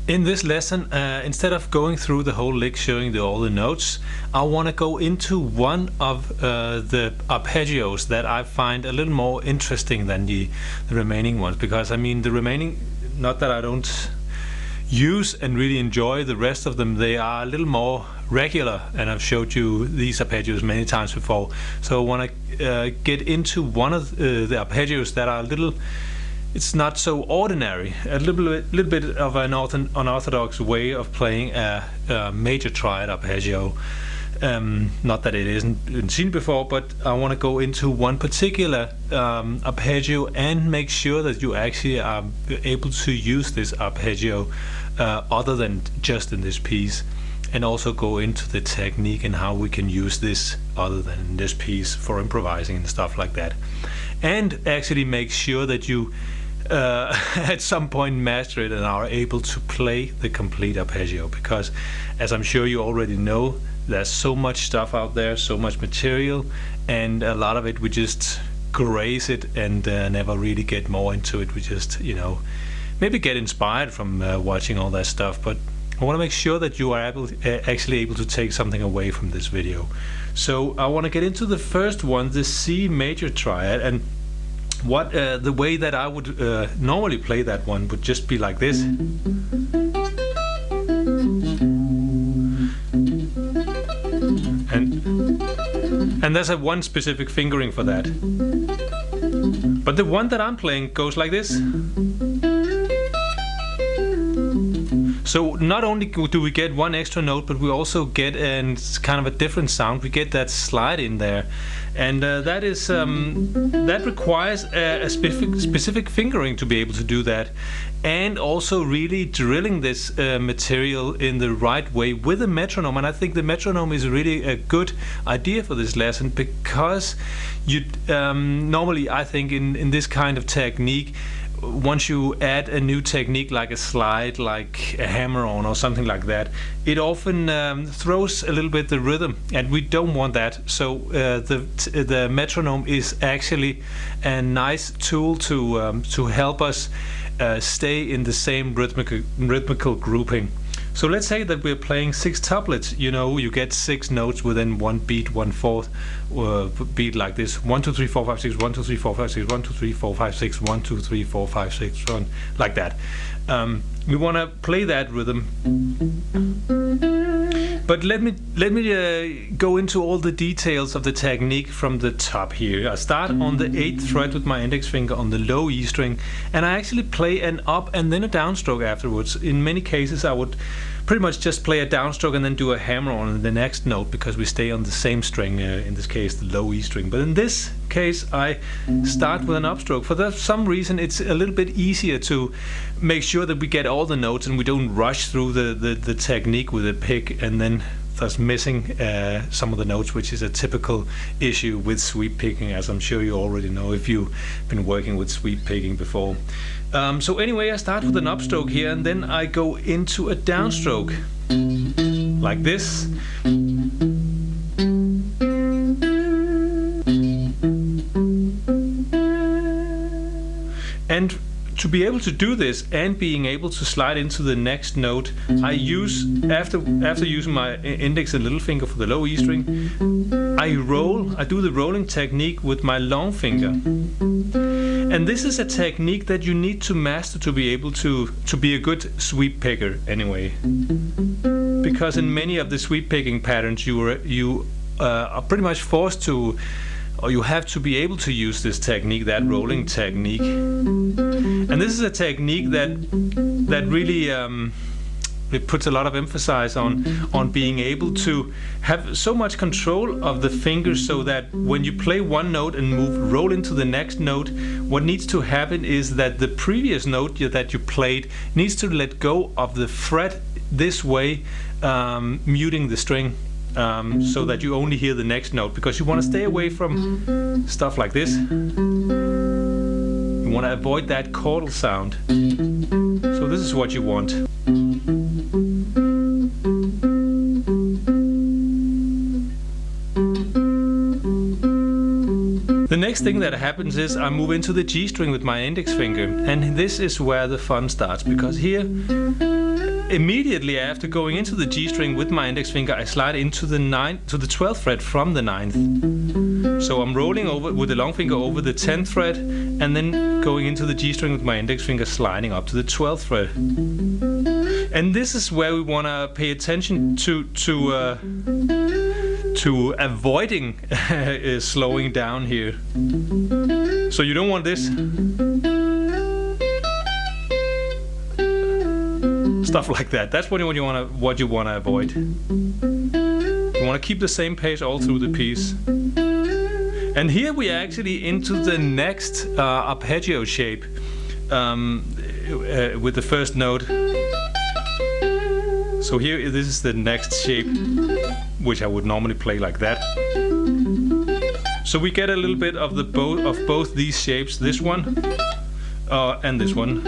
In this lesson, instead of going through the whole lick showing all the notes, I want to go into one of the arpeggios that I find a little more interesting than the remaining ones, because I mean the remaining, not that I don't use and really enjoy the rest of them, they are a little more regular, and I've showed you these arpeggios many times before. So I want to get into one of the arpeggios that are a little, it's not so ordinary, a little bit of an unorthodox way of playing a major triad arpeggio. Not that it isn't been seen before, but I want to go into one particular arpeggio and make sure that you actually are able to use this arpeggio other than just in this piece, and also go into the technique and how we can use this other than in this piece for improvising and stuff like that, and actually make sure that you at some point master it and are able to play the complete arpeggio, because as I'm sure you already know, there's so much stuff out there, so much material, and a lot of it we just graze it and never really get more into it. We just, you know, maybe get inspired from watching all that stuff, but I want to make sure that you are actually able to take something away from this video. So I want to get into the first one, the C major triad, and what the way that I would normally play that one would just be like this. And there's one specific fingering for that. But the one that I'm playing goes like this. So not only do we get one extra note, but we also get kind of a different sound. We get that slide in there, and that is that requires a specific fingering to be able to do that, and also really drilling this material in the right way with a metronome. And I think the metronome is really a good idea for this lesson, because you normally, I think in this kind of technique, once you add a new technique like a slide, like a hammer-on or something like that, it often throws a little bit the rhythm, and we don't want that. So the metronome is actually a nice tool to help us stay in the same rhythmical grouping. So let's say that we're playing 6 tuplets. You know, you get 6 notes within one beat, 1/4 beat, like this: 1 2 3 4 5 6, 1 2 3 4 5 6, 1 2 3 4 5 6, 1 2 3 4 5 6, 1, like that. We want to play that rhythm. But let me go into all the details of the technique from the top here. I start on the 8th fret with my index finger on the low E string, and I actually play an up and then a downstroke afterwards. In many cases I would pretty much just play a downstroke and then do a hammer on the next note, because we stay on the same string, in this case the low E string. But in this case I start with an upstroke. For some reason it's a little bit easier to make sure that we get all the notes and we don't rush through the technique with a pick and then thus missing some of the notes, which is a typical issue with sweep picking, as I'm sure you already know if you've been working with sweep picking before. So anyway, I start with an upstroke here, and then I go into a downstroke like this. And to be able to do this and being able to slide into the next note, I use, after using my index and little finger for the low E string, I do the rolling technique with my long finger. And this is a technique that you need to master to be able to be a good sweep picker anyway. Because in many of the sweep picking patterns you are pretty much forced to, or you have to be able to use this technique, that rolling technique. And this is a technique that really it puts a lot of emphasis on being able to have so much control of the fingers, so that when you play one note and roll into the next note, what needs to happen is that the previous note that you played needs to let go of the fret this way, muting the string. So that you only hear the next note, because you want to stay away from stuff like this. You want to avoid that chordal sound. So this is what you want. The next thing that happens is I move into the G string with my index finger, and this is where the fun starts, because here immediately after going into the G string with my index finger, I slide into the 12th fret from the 9th. So I'm rolling over with the long finger over the 10th fret, and then going into the G string with my index finger, sliding up to the 12th fret. And this is where we want to pay attention to avoiding slowing down here. So you don't want this stuff like that. That's what you want to avoid. You want to keep the same pace all through the piece. And here we are actually into the next arpeggio shape with the first note. So here, this is the next shape, which I would normally play like that. So we get a little bit of both these shapes, this one and this one.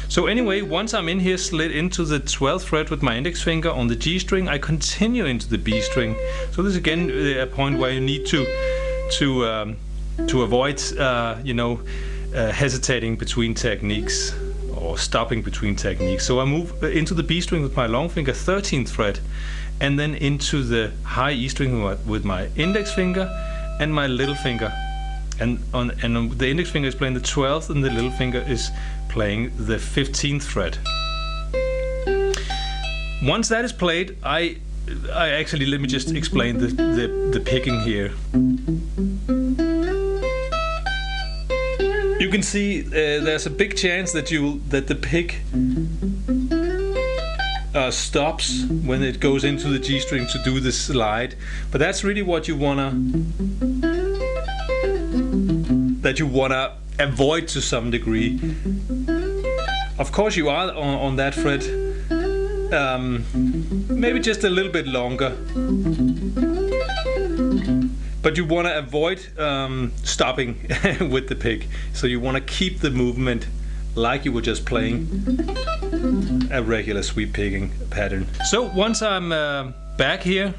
So anyway, once I'm in here, slid into the 12th fret with my index finger on the G string, I continue into the B string. So this is again a point where you need to avoid hesitating between techniques or stopping between techniques. So I move into the B string with my long finger, 13th fret, and then into the high E string with my index finger and my little finger. And the index finger is playing the 12th, and the little finger is playing the 15th fret. Once that is played, I actually, let me just explain the picking here. You can see there's a big chance that the pick stops when it goes into the G string to do the slide, but that's really what you wanna avoid to some degree. Of course, you are on that fret, maybe just a little bit longer, but you want to avoid stopping with the pick. So you want to keep the movement like you were just playing a regular sweep picking pattern. So once I'm back here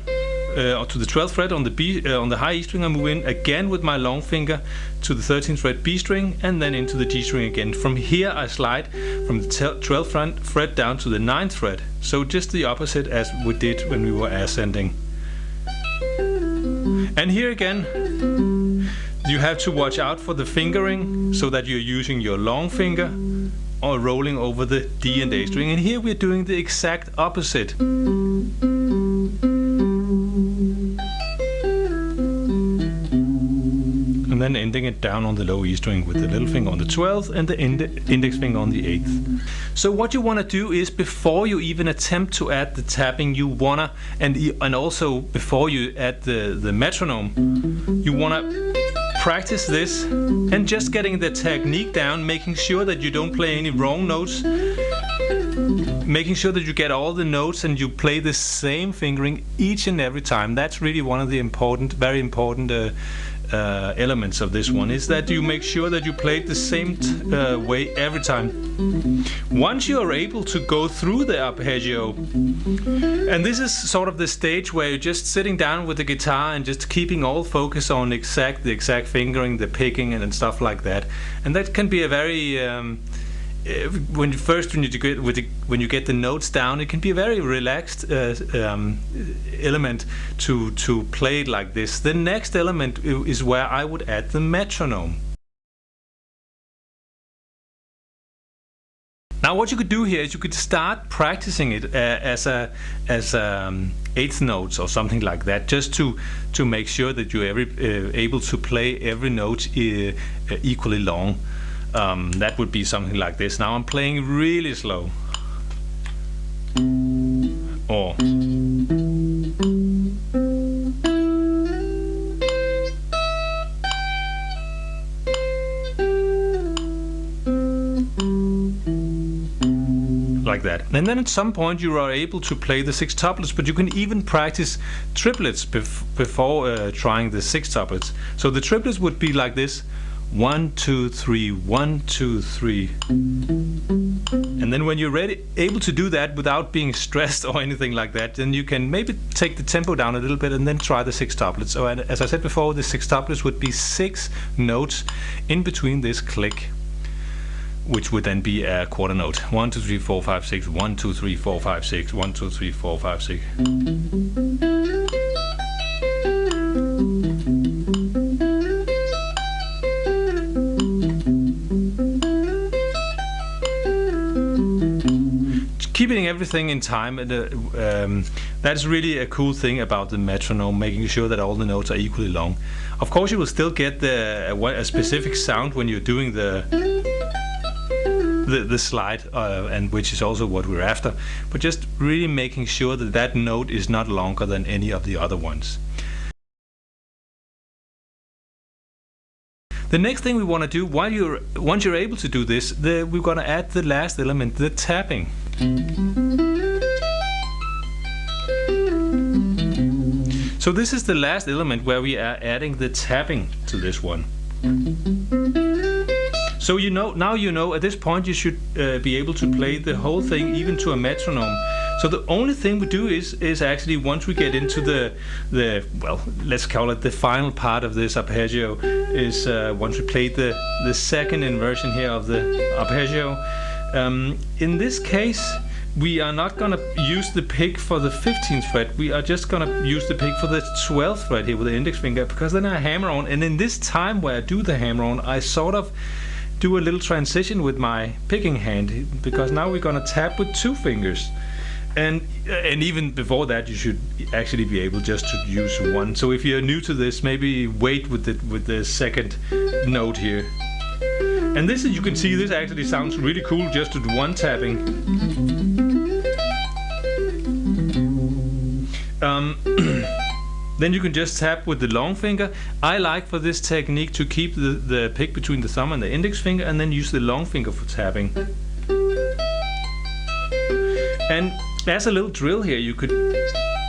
to the 12th fret on the high E string, I move in again with my long finger to the 13th fret B string, and then into the G string again. From here I slide from the 12th fret down to the 9th fret. So just the opposite as we did when we were ascending. And here again, you have to watch out for the fingering, so that you're using your long finger or rolling over the D and A string. And here we're doing the exact opposite. And then ending it down on the low E string with the little finger on the 12th and the index finger on the 8th. So what you want to do is, before you even attempt to add the tapping, you wanna, and also before you add the metronome, you wanna practice this and just getting the technique down, making sure that you don't play any wrong notes, making sure that you get all the notes and you play the same fingering each and every time. That's really one of the very important elements of this one, is that you make sure that you play it the same way every time. Once you are able to go through the arpeggio, and this is sort of the stage where you're just sitting down with the guitar and just keeping all focus on the exact fingering, the picking and stuff like that, and that can be a very when you get the notes down, it can be a very relaxed element to play it like this. The next element is where I would add the metronome. Now what you could do here is you could start practicing it as eighth notes or something like that, just to make sure that you're able to play every note equally long. That would be something like this. Now I'm playing really slow. Or like that. And then at some point you are able to play the sextuplets, but you can even practice triplets before trying the sextuplets. So the triplets would be like this: 1, 2, 3, 1, 2, 3. And then when you're able to do that without being stressed or anything like that, then you can maybe take the tempo down a little bit and then try the sextuplets. So as I said before, the sextuplets would be 6 notes in between this click. which would then be a quarter note. 1, 2, 3, 4, 5, 6. 1, 2, 3, 4, 5, 6. 1, 2, 3, 4, 5, 6. Keeping everything in time, that's really a cool thing about the metronome, making sure that all the notes are equally long. Of course, you will still get a specific sound when you're doing the slide, and which is also what we're after. But just really making sure that that note is not longer than any of the other ones. The next thing we want to do, once you're able to do this, we're going to add the last element, the tapping. So this is the last element where we are adding the tapping to this one. So now you know at this point you should be able to play the whole thing even to a metronome. So the only thing we do is actually, once we get into the well, let's call it the final part of this arpeggio, is once we play the second inversion here of the arpeggio. In this case, we are not going to use the pick for the 15th fret. We are just going to use the pick for the 12th fret here with the index finger, because then I hammer on, and in this time where I do the hammer on, I sort of do a little transition with my picking hand, because now we're going to tap with 2 fingers. And even before that, you should actually be able just to use 1. So if you're new to this, maybe wait with the second note here. And this, you can see, this actually sounds really cool just with 1 tapping. Then you can just tap with the long finger. I like for this technique to keep the pick between the thumb and the index finger, and then use the long finger for tapping. And as a little drill here, you could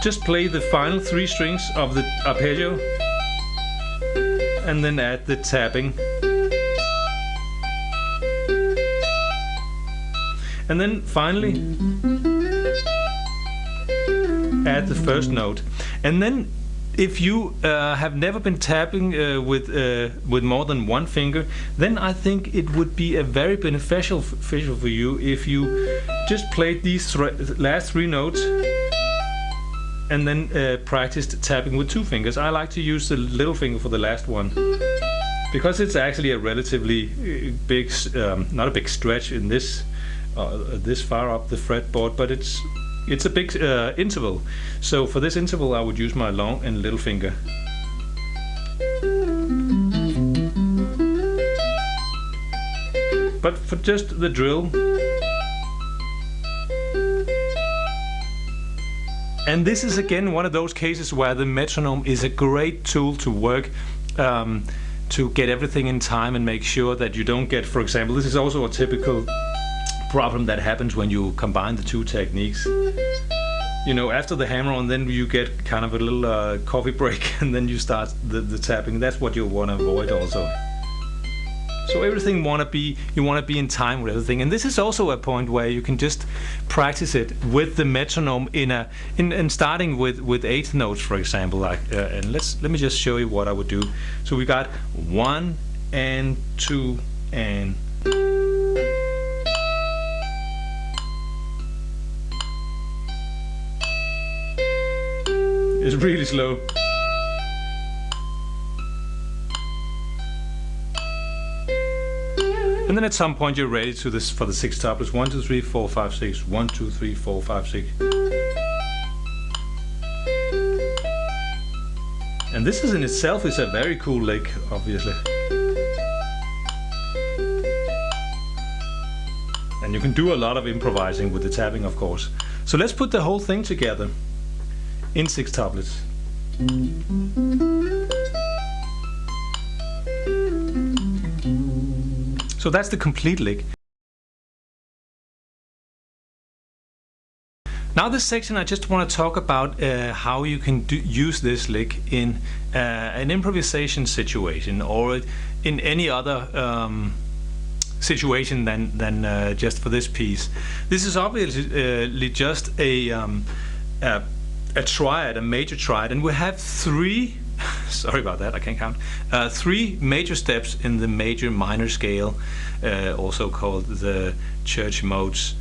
just play the final 3 strings of the arpeggio and then add the tapping. And then finally add the first note. And then if you have never been tapping with more than 1 finger, then I think it would be a very beneficial for you if you just played these last 3 notes and then practiced tapping with 2 fingers. I like to use the little finger for the last one, because it's actually a relatively big, not a big stretch in this far up the fretboard, but it's a big interval. So for this interval, I would use my long and little finger. But for just the drill. And this is again one of those cases where the metronome is a great tool to work to get everything in time and make sure that you don't get, for example, this is also a typical problem that happens when you combine the 2 techniques. You know, after the hammer on, then you get kind of a little coffee break, and then you start the tapping. That's what you want to avoid also. So everything you want to be in time with everything, and this is also a point where you can just practice it with the metronome in starting with 8th notes, for example. Like, and let me just show you what I would do. So we got 1 and 2 and. It's really slow. And then at some point you're ready to this for the 6 tuplets. 1, 2, 3, 4, 5, 6. 1, 2, 3, 4, 5, 6. And this is in itself is a very cool lick, obviously. And you can do a lot of improvising with the tapping, of course. So let's put the whole thing together in 6 tuplets. So that's the complete lick. Now this section, I just want to talk about how you can use this lick in an improvisation situation, or in any other situation than just for this piece. This is obviously just a triad, a major triad, and we have 3 sorry about that, I can't count. 3 major steps in the major minor scale, also called the church modes,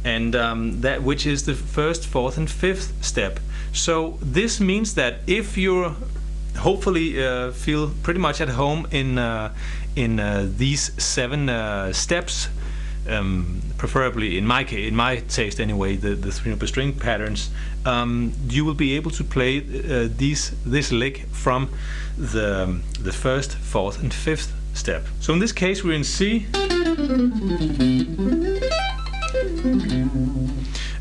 and that which is the 1st, 4th, and 5th step. So this means that if you're hopefully feel pretty much at home in these 7 steps, preferably in my case, in my taste anyway, the 3-note string patterns, you will be able to play this lick from the 1st, 4th, and 5th step. So in this case we're in C,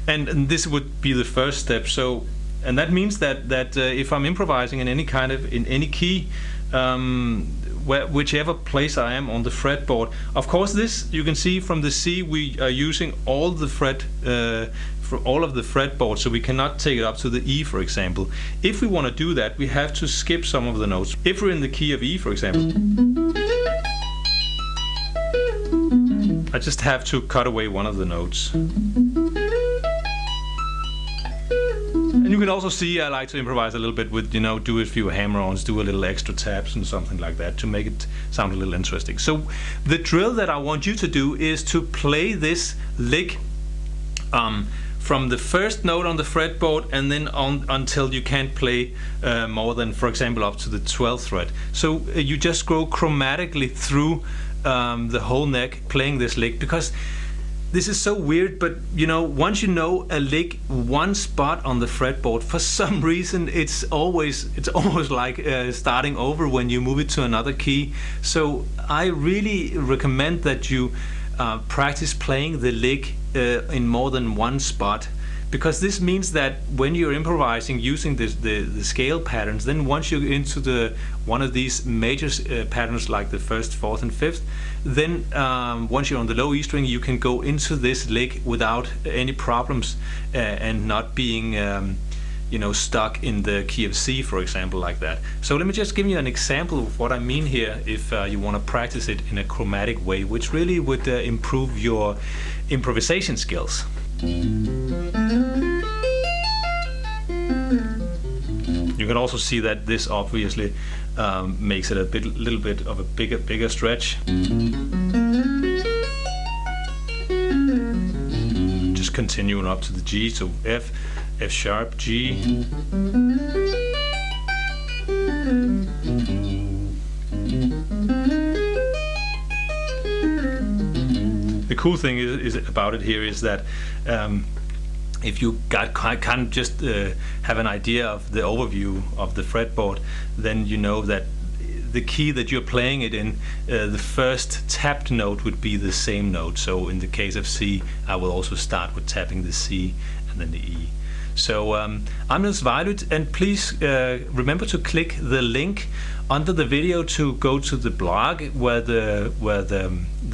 and this would be the 1st step. So, and that means that if I'm improvising in any kind of in any key, whichever place I am on the fretboard. Of course, this you can see from the C, we are using all the fret for all of the fretboard, so we cannot take it up to the E, for example. If we want to do that, we have to skip some of the notes. If we're in the key of E, for example, I just have to cut away one of the notes. And you can also see I like to improvise a little bit with, do a few hammer-ons, do a little extra taps and something like that to make it sound a little interesting. So the drill that I want you to do is to play this lick from the 1st note on the fretboard and then on until you can't play more than, for example, up to the 12th fret. So you just go chromatically through the whole neck playing this lick, because this is so weird, but once you know a lick, one spot on the fretboard, for some reason it's almost like starting over when you move it to another key. So I really recommend that you practice playing the lick in more than one spot, because this means that when you're improvising using the scale patterns, then once you're into one of these major patterns like the 1st, 4th, and 5th, then once you're on the low E string, you can go into this lick without any problems and not being stuck in the key of C, for example, like that. So let me just give you an example of what I mean here if you want to practice it in a chromatic way, which really would improve your improvisation skills. You can also see that this obviously makes it a little bit of a bigger stretch. Just continuing up to the G, so F, F sharp, G. The cool thing is about it here is that if you can't just have an idea of the overview of the fretboard, then you know that the key that you're playing it in, the 1st tapped note would be the same note. So in the case of C, I will also start with tapping the C and then the E. So I'm Niels Vejløt, and please remember to click the link under the video to go to the blog where the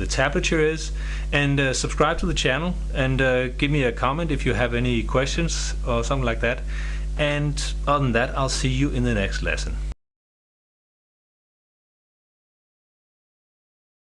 tablature is, and subscribe to the channel, and give me a comment if you have any questions or something like that. And other than that, I'll see you in the next lesson.